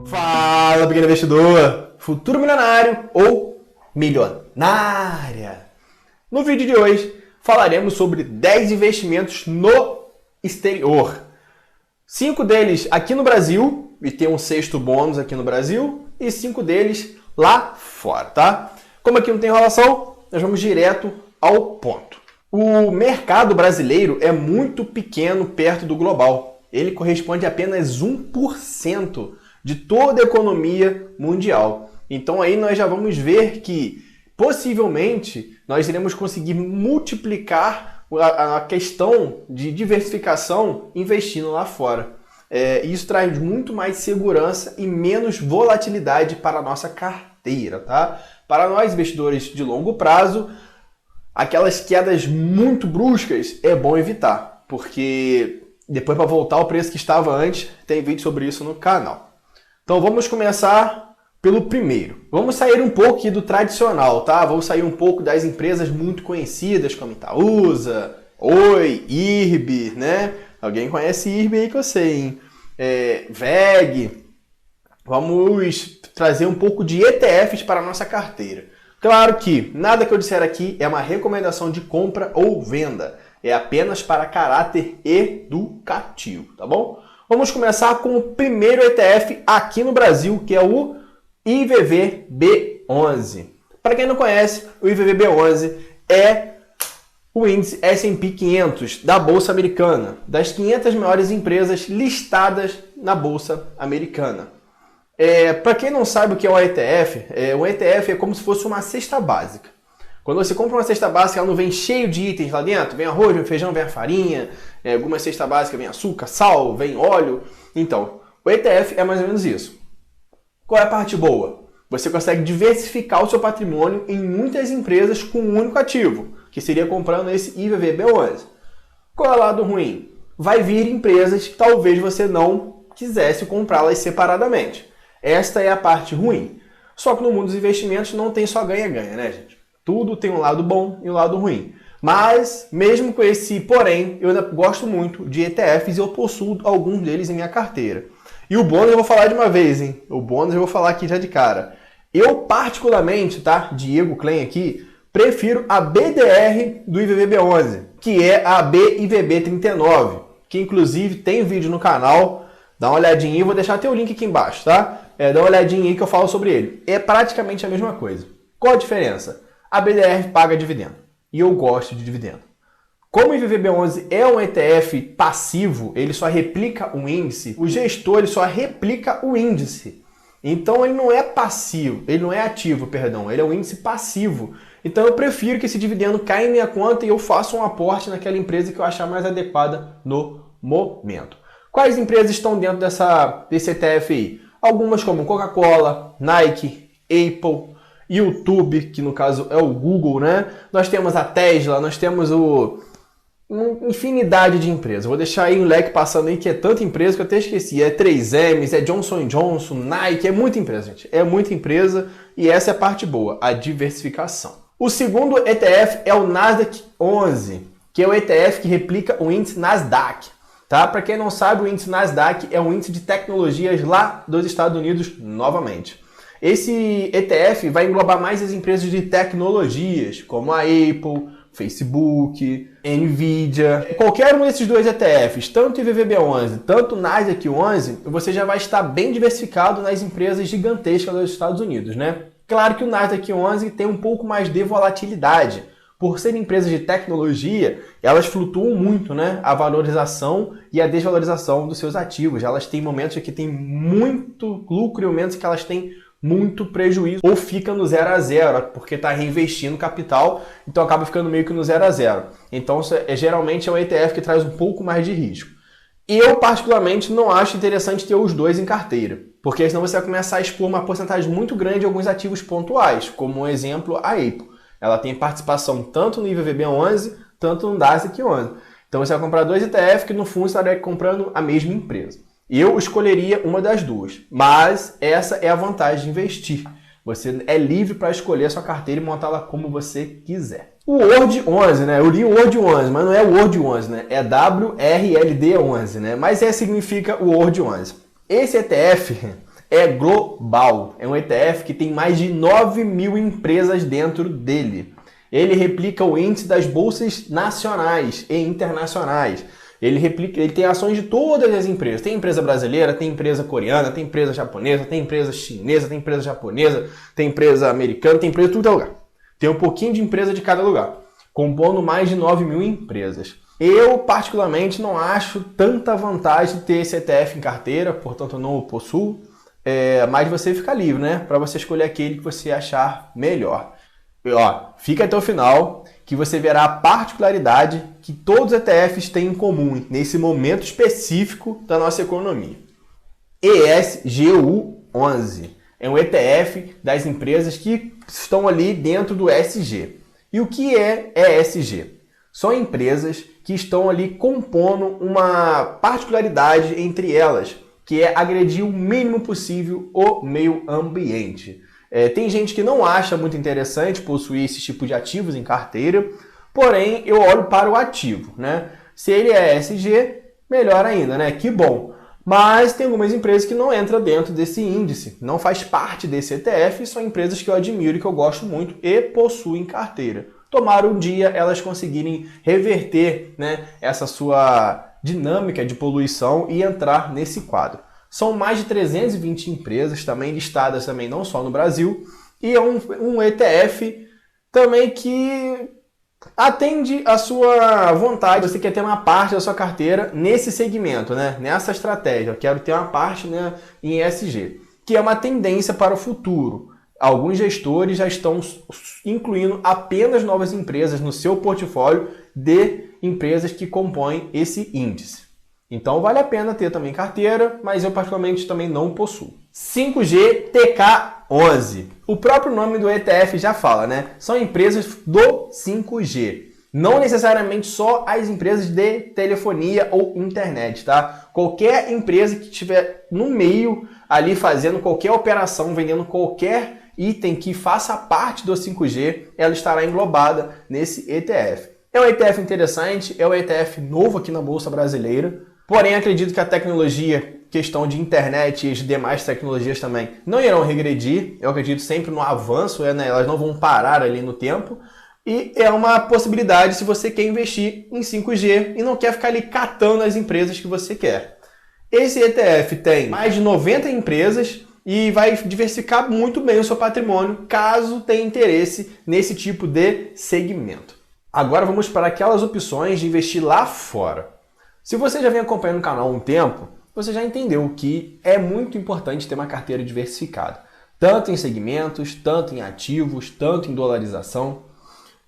Fala, pequeno investidor, futuro milionário ou milionária. No vídeo de hoje falaremos sobre 10 investimentos no exterior. 5 deles aqui no Brasil, e tem um sexto bônus aqui no Brasil, e 5 deles lá fora, tá? Como aqui não tem enrolação, nós vamos direto ao ponto. O mercado brasileiro é muito pequeno perto do global. Ele corresponde a apenas 1% de toda a economia mundial. Então aí nós já vamos ver que possivelmente nós iremos conseguir multiplicar a questão de diversificação investindo lá fora. Isso traz muito mais segurança e menos volatilidade para a nossa carteira, tá? Para nós investidores de longo prazo, aquelas quedas muito bruscas é bom evitar, porque depois para voltar ao preço que estava antes, tem vídeo sobre isso no canal. Então vamos começar pelo primeiro. Vamos sair um pouco aqui do tradicional, tá? Vamos sair um pouco das empresas muito conhecidas como Itaúsa, Oi, IRB, né? Alguém conhece IRB aí que eu sei, hein? VEG. Vamos trazer um pouco de ETFs para a nossa carteira. Claro que nada que eu disser aqui é uma recomendação de compra ou venda. É apenas para caráter educativo, tá bom? Vamos começar com o primeiro ETF aqui no Brasil, que é o IVVB11. Para quem não conhece, o IVVB11 é o índice S&P 500 da Bolsa Americana, das 500 maiores empresas listadas na Bolsa Americana. Para quem não sabe o que é um ETF, um ETF é como se fosse uma cesta básica. Quando você compra uma cesta básica, ela não vem cheio de itens lá dentro, vem arroz, vem feijão, vem a farinha, alguma cesta básica vem açúcar, sal, vem óleo. Então, o ETF é mais ou menos isso. Qual é a parte boa? Você consegue diversificar o seu patrimônio em muitas empresas com um único ativo, que seria comprando esse IVVB11. Qual é o lado ruim? Vai vir empresas que talvez você não quisesse comprá-las separadamente. Esta é a parte ruim. Só que no mundo dos investimentos não tem só ganha-ganha, né, gente? Tudo tem um lado bom e um lado ruim. Mas, mesmo com esse porém, eu ainda gosto muito de ETFs e eu possuo alguns deles em minha carteira. E o bônus eu vou falar de uma vez, hein? O bônus eu vou falar aqui já de cara. Eu, particularmente, tá? Diego Klein aqui, prefiro a BDR do IVVB11, que é a BIVB39, que inclusive tem vídeo no canal. Dá uma olhadinha aí, vou deixar até o link aqui embaixo, tá? Dá uma olhadinha aí que eu falo sobre ele. É praticamente a mesma coisa. Qual a diferença? A BDR paga dividendo. E eu gosto de dividendo. Como o IVVB11 é um ETF passivo, ele só replica o índice, o gestor ele só replica o índice. Então ele não é passivo, ele não é ativo, perdão, ele é um índice passivo. Então eu prefiro que esse dividendo caia em minha conta e eu faça um aporte naquela empresa que eu achar mais adequada no momento. Quais empresas estão dentro desse ETF aí? Algumas como Coca-Cola, Nike, Apple, YouTube, que no caso é o Google, né? Nós temos a Tesla, nós temos uma infinidade de empresas. Vou deixar aí um leque passando aí, que é tanta empresa que eu até esqueci. É 3Ms, é Johnson & Johnson, Nike, é muita empresa, gente. É muita empresa e essa é a parte boa, a diversificação. O segundo ETF é o Nasdaq 11, que é o ETF que replica o índice Nasdaq. Tá? Para quem não sabe, o índice Nasdaq é um índice de tecnologias lá dos Estados Unidos novamente. Esse ETF vai englobar mais as empresas de tecnologias, como a Apple, Facebook, Nvidia. Qualquer um desses dois ETFs, tanto o IVVB11, tanto o Nasdaq 11, você já vai estar bem diversificado nas empresas gigantescas dos Estados Unidos, né? Claro que o Nasdaq 11 tem um pouco mais de volatilidade. Por serem empresas de tecnologia, elas flutuam muito, né? A valorização e a desvalorização dos seus ativos. Elas têm momentos em que tem muito lucro e momentos em que elas têm muito prejuízo ou fica no 0 a 0, porque está reinvestindo capital, então acaba ficando meio que no 0 a 0. Então, geralmente é um ETF que traz um pouco mais de risco. Eu, particularmente, não acho interessante ter os dois em carteira, porque senão você vai começar a expor uma porcentagem muito grande de alguns ativos pontuais, como um exemplo a Apple. Ela tem participação tanto no IVVB11, tanto no Nasdaq 11. Então você vai comprar dois ETF que no fundo estaria comprando a mesma empresa. Eu escolheria uma das duas, mas essa é a vantagem de investir. Você é livre para escolher a sua carteira e montá-la como você quiser. O Word 11, né? Eu li o Word 11, mas não é o Word 11, né? É WRLD 11, né? Mas significa o Word 11. Esse ETF é global. É um ETF que tem mais de 9 mil empresas dentro dele. Ele replica o índice das bolsas nacionais e internacionais. Ele tem ações de todas as empresas. Tem empresa brasileira, tem empresa coreana, tem empresa japonesa, tem empresa chinesa, tem empresa japonesa, tem empresa americana, tem empresa de todo lugar. Tem um pouquinho de empresa de cada lugar, compondo mais de 9 mil empresas. Eu, particularmente, não acho tanta vantagem ter esse ETF em carteira, portanto eu não o possuo, mas você fica livre, né? Para você escolher aquele que você achar melhor. E, fica até o final que você verá a particularidade que todos os ETFs têm em comum nesse momento específico da nossa economia. ESGU11 é um ETF das empresas que estão ali dentro do ESG. E o que é ESG? São empresas que estão ali compondo uma particularidade entre elas, que é agredir o mínimo possível o meio ambiente. Tem gente que não acha muito interessante possuir esse tipo de ativos em carteira, porém eu olho para o ativo, né? Se ele é ESG, melhor ainda, né? Que bom! Mas tem algumas empresas que não entram dentro desse índice, não faz parte desse ETF, são empresas que eu admiro e que eu gosto muito e possuem carteira. Tomara um dia elas conseguirem reverter, né, essa sua dinâmica de poluição e entrar nesse quadro. São mais de 320 empresas também listadas também não só no Brasil e é um ETF também que atende a sua vontade. Você quer ter uma parte da sua carteira nesse segmento, né, nessa estratégia. Eu quero ter uma parte, né, em ESG, que é uma tendência para o futuro. Alguns gestores já estão incluindo apenas novas empresas no seu portfólio de empresas que compõem esse índice. Então vale a pena ter também carteira, mas eu particularmente também não possuo. 5G-TK11. O próprio nome do ETF já fala, né? São empresas do 5G. Não necessariamente só as empresas de telefonia ou internet, tá? Qualquer empresa que estiver no meio ali fazendo qualquer operação, vendendo qualquer item que faça parte do 5G, ela estará englobada nesse ETF. É um ETF interessante, é um ETF novo aqui na Bolsa Brasileira, porém acredito que a tecnologia, questão de internet e as demais tecnologias também, não irão regredir. Eu acredito sempre no avanço, né? Elas não vão parar ali no tempo. E é uma possibilidade se você quer investir em 5G e não quer ficar ali catando as empresas que você quer. Esse ETF tem mais de 90 empresas e vai diversificar muito bem o seu patrimônio, caso tenha interesse nesse tipo de segmento. Agora vamos para aquelas opções de investir lá fora. Se você já vem acompanhando o canal há um tempo, você já entendeu que é muito importante ter uma carteira diversificada, tanto em segmentos, tanto em ativos, tanto em dolarização.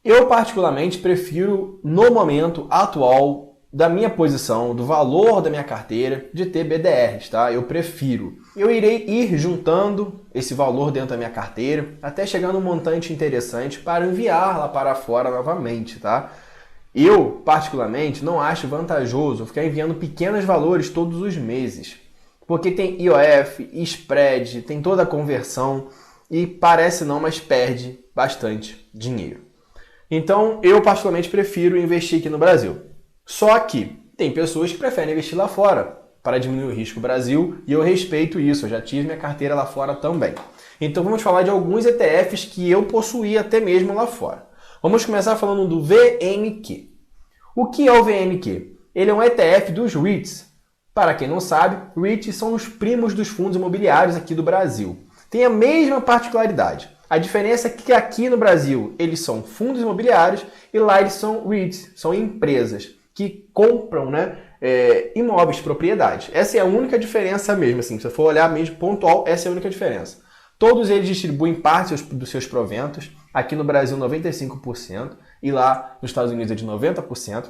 Eu particularmente prefiro, no momento atual da minha posição, do valor da minha carteira, de ter BDRs, tá? Eu prefiro. Eu irei ir juntando esse valor dentro da minha carteira, até chegar num montante interessante para enviar lá para fora novamente, tá? Eu, particularmente, não acho vantajoso ficar enviando pequenos valores todos os meses, porque tem IOF, spread, tem toda a conversão e parece não, mas perde bastante dinheiro. Então, eu particularmente prefiro investir aqui no Brasil. Só que tem pessoas que preferem investir lá fora para diminuir o risco Brasil e eu respeito isso, eu já tive minha carteira lá fora também. Então vamos falar de alguns ETFs que eu possuí até mesmo lá fora. Vamos começar falando do VNQ. O que é o VNQ? Ele é um ETF dos REITs. Para quem não sabe, REITs são os primos dos fundos imobiliários aqui do Brasil. Tem a mesma particularidade. A diferença é que aqui no Brasil eles são fundos imobiliários e lá eles são REITs, são empresas que compram, né, imóveis, propriedades. Essa é a única diferença mesmo, assim, se você for olhar mesmo pontual, essa é a única diferença. Todos eles distribuem parte dos seus proventos, aqui no Brasil 95% e lá nos Estados Unidos é de 90%.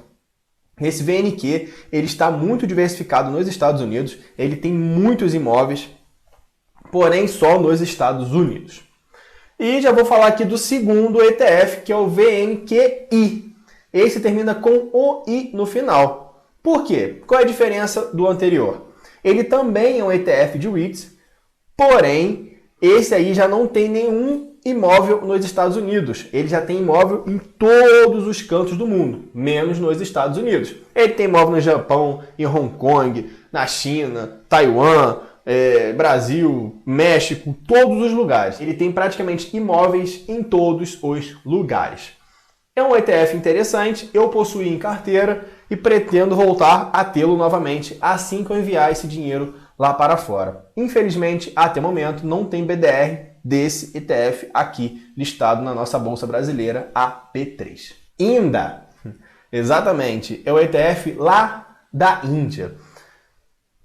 Esse VNQ, ele está muito diversificado nos Estados Unidos, ele tem muitos imóveis, porém só nos Estados Unidos. E já vou falar aqui do segundo ETF, que é o VNQI. Esse termina com o I no final. Por quê? Qual é a diferença do anterior? Ele também é um ETF de REITs, porém, esse aí já não tem nenhum imóvel nos Estados Unidos. Ele já tem imóvel em todos os cantos do mundo, menos nos Estados Unidos. Ele tem imóvel no Japão, em Hong Kong, na China, Taiwan, Brasil, México, todos os lugares. Ele tem praticamente imóveis em todos os lugares. É um ETF interessante, eu possuí em carteira e pretendo voltar a tê-lo novamente assim que eu enviar esse dinheiro lá para fora. Infelizmente, até o momento, não tem BDR desse ETF aqui listado na nossa Bolsa Brasileira, a B3. INDA, exatamente, é o ETF lá da Índia.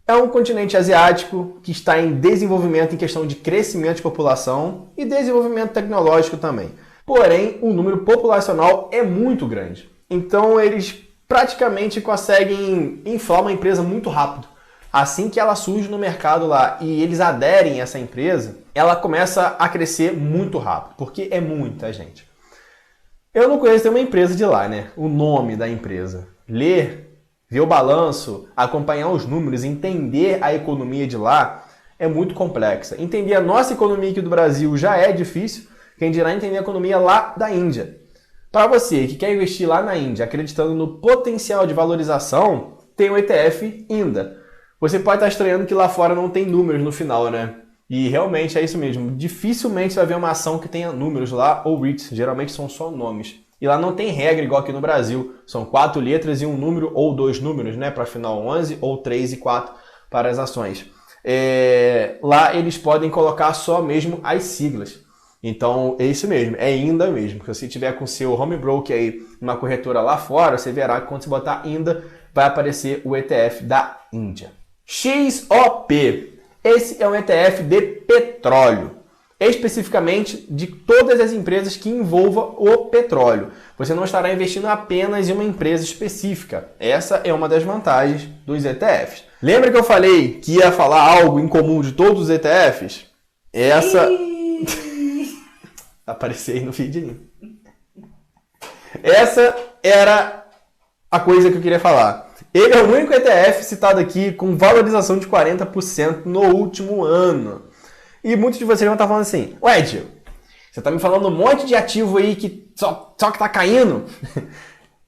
É um continente asiático que está em desenvolvimento em questão de crescimento de população e desenvolvimento tecnológico também. Porém, o número populacional é muito grande. Então, eles praticamente conseguem inflar uma empresa muito rápido. Assim que ela surge no mercado lá e eles aderem a essa empresa, ela começa a crescer muito rápido, porque é muita gente. Eu não conheço nenhuma empresa de lá, né? O nome da empresa. Ler, ver o balanço, acompanhar os números, entender a economia de lá é muito complexa. Entender a nossa economia aqui do Brasil já é difícil, quem dirá entender a economia lá da Índia. Para você que quer investir lá na Índia, acreditando no potencial de valorização, tem o ETF INDA. Você pode estar estranhando que lá fora não tem números no final, né? E realmente é isso mesmo. Dificilmente você vai ver uma ação que tenha números lá ou REITs. Geralmente são só nomes. E lá não tem regra igual aqui no Brasil. São 4 letras e um número ou 2 números, né? Para final 11 ou 3 e 4 para as ações. Lá eles podem colocar só mesmo as siglas. Então é isso mesmo, é INDA mesmo. Se você tiver com seu home broker aí, uma corretora lá fora, você verá que quando você botar INDA, vai aparecer o ETF da Índia. XOP. Esse é um ETF de petróleo, especificamente de todas as empresas que envolvam o petróleo. Você não estará investindo apenas em uma empresa específica. Essa é uma das vantagens dos ETFs. Lembra que eu falei que ia falar algo em comum de todos os ETFs? Essa... Apareceu aí no feed. Essa era a coisa que eu queria falar. Ele é o único ETF citado aqui com valorização de 40% no último ano. E muitos de vocês vão estar falando assim, ué, Gil, você está me falando um monte de ativo aí que só que está caindo?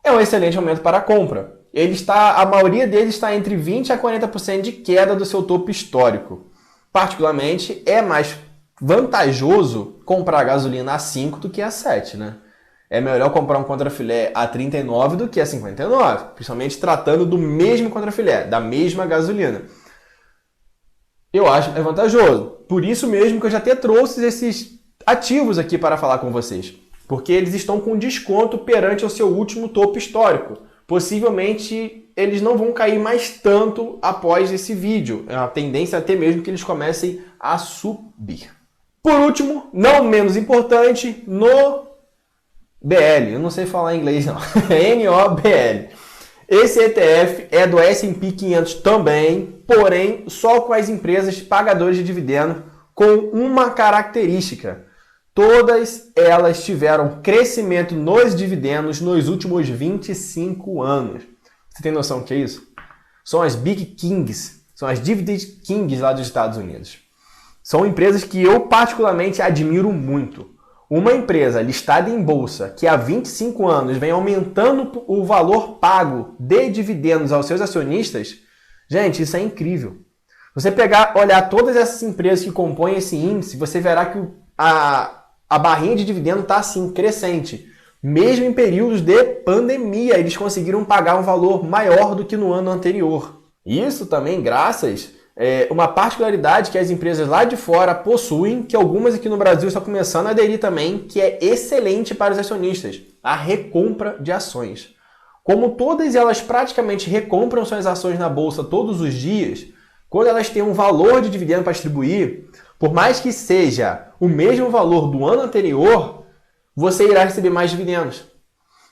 É um excelente momento para a compra. A maioria deles está entre 20% a 40% de queda do seu topo histórico. Particularmente, é mais vantajoso comprar gasolina a 5 do que a 7, né? É melhor comprar um contrafilé a 39 do que a 59, principalmente tratando do mesmo contrafilé, da mesma gasolina. Eu acho que é vantajoso. Por isso mesmo que eu já até trouxe esses ativos aqui para falar com vocês. Porque eles estão com desconto perante o seu último topo histórico. Possivelmente eles não vão cair mais tanto após esse vídeo. É uma tendência até mesmo que eles comecem a subir. Por último, não menos importante, no BL, eu não sei falar inglês não, NOBL. Esse ETF é do S&P 500 também, porém só com as empresas pagadoras de dividendo com uma característica. Todas elas tiveram crescimento nos dividendos nos últimos 25 anos. Você tem noção do que é isso? São as Big Kings, são as Dividend Kings lá dos Estados Unidos. São empresas que eu particularmente admiro muito. Uma empresa listada em bolsa que há 25 anos vem aumentando o valor pago de dividendos aos seus acionistas, gente, isso é incrível. Você olhar todas essas empresas que compõem esse índice, você verá que a barrinha de dividendo está assim, crescente. Mesmo em períodos de pandemia, eles conseguiram pagar um valor maior do que no ano anterior. Isso também graças uma particularidade que as empresas lá de fora possuem, que algumas aqui no Brasil estão começando a aderir também, que é excelente para os acionistas, a recompra de ações. Como todas elas praticamente recompram suas ações na bolsa todos os dias, quando elas têm um valor de dividendo para distribuir, por mais que seja o mesmo valor do ano anterior, você irá receber mais dividendos.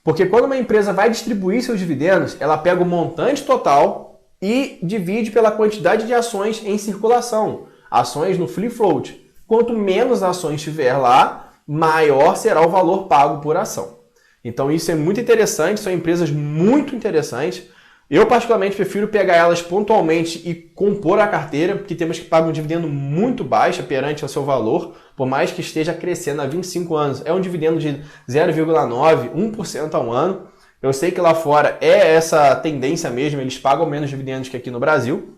Porque quando uma empresa vai distribuir seus dividendos, ela pega o montante total e divide pela quantidade de ações em circulação. Ações no free float. Quanto menos ações tiver lá, maior será o valor pago por ação. Então isso é muito interessante, são empresas muito interessantes. Eu particularmente prefiro pegar elas pontualmente e compor a carteira, porque temos que pagar um dividendo muito baixo perante o seu valor, por mais que esteja crescendo há 25 anos. É um dividendo de 0,9%, 1% ao ano. Eu sei que lá fora é essa tendência mesmo, eles pagam menos dividendos que aqui no Brasil.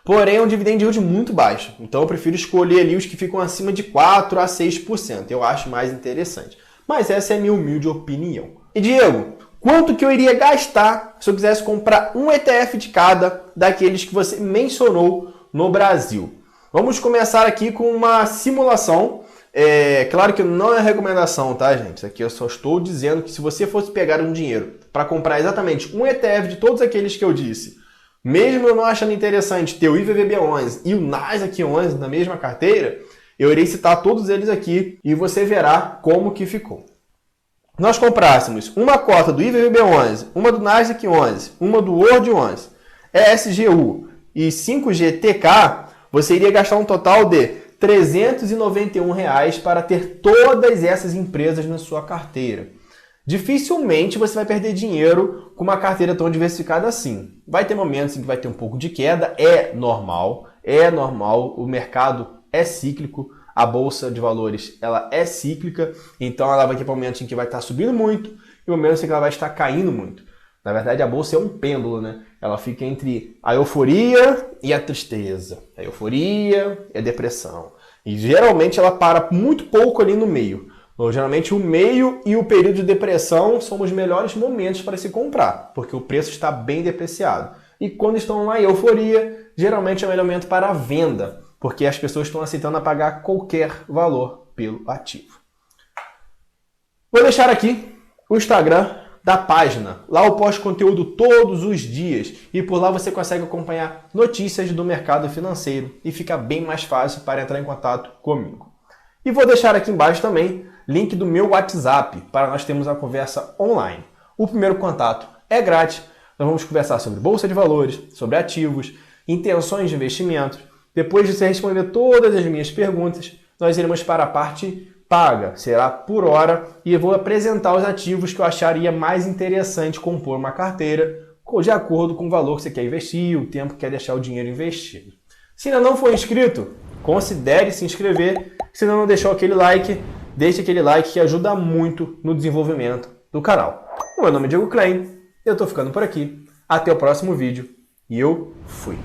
Porém, é um dividend yield muito baixo. Então, eu prefiro escolher ali os que ficam acima de 4 a 6%. Eu acho mais interessante. Mas essa é a minha humilde opinião. E Diego, quanto que eu iria gastar se eu quisesse comprar um ETF de cada daqueles que você mencionou no Brasil? Vamos começar aqui com uma simulação. Claro que não é recomendação, tá, gente? Isso aqui eu só estou dizendo que se você fosse pegar um dinheiro para comprar exatamente um ETF de todos aqueles que eu disse, mesmo eu não achando interessante ter o IVVB11 e o Nasdaq11 na mesma carteira, eu irei citar todos eles aqui e você verá como que ficou. Nós comprássemos uma cota do IVVB11, uma do Nasdaq11, uma do World11, ESGU e 5GTK, você iria gastar um total de R$ 391 para ter todas essas empresas na sua carteira. Dificilmente você vai perder dinheiro com uma carteira tão diversificada assim. Vai ter momentos em que vai ter um pouco de queda, é normal, o mercado é cíclico, a bolsa de valores ela é cíclica, então ela vai ter momentos em que vai estar subindo muito e momentos em que ela vai estar caindo muito. Na verdade, a bolsa é um pêndulo, né? Ela fica entre a euforia e a tristeza, a euforia e a depressão. E geralmente ela para muito pouco ali no meio. Geralmente o meio e o período de depressão são os melhores momentos para se comprar, porque o preço está bem depreciado. E quando estão na euforia, geralmente é o melhor momento para a venda, porque as pessoas estão aceitando a pagar qualquer valor pelo ativo. Vou deixar aqui o Instagram da página. Lá eu posto conteúdo todos os dias e por lá você consegue acompanhar notícias do mercado financeiro e fica bem mais fácil para entrar em contato comigo. E vou deixar aqui embaixo também link do meu WhatsApp para nós termos uma conversa online. O primeiro contato é grátis. Nós vamos conversar sobre bolsa de valores, sobre ativos, intenções de investimento. Depois de você responder todas as minhas perguntas, nós iremos para a parte paga. Será por hora e eu vou apresentar os ativos que eu acharia mais interessante compor uma carteira de acordo com o valor que você quer investir, o tempo que quer deixar o dinheiro investido. Se ainda não for inscrito, considere se inscrever. Se ainda não deixou aquele like, deixe aquele like que ajuda muito no desenvolvimento do canal. O meu nome é Diego Klein, eu estou ficando por aqui. Até o próximo vídeo e eu fui!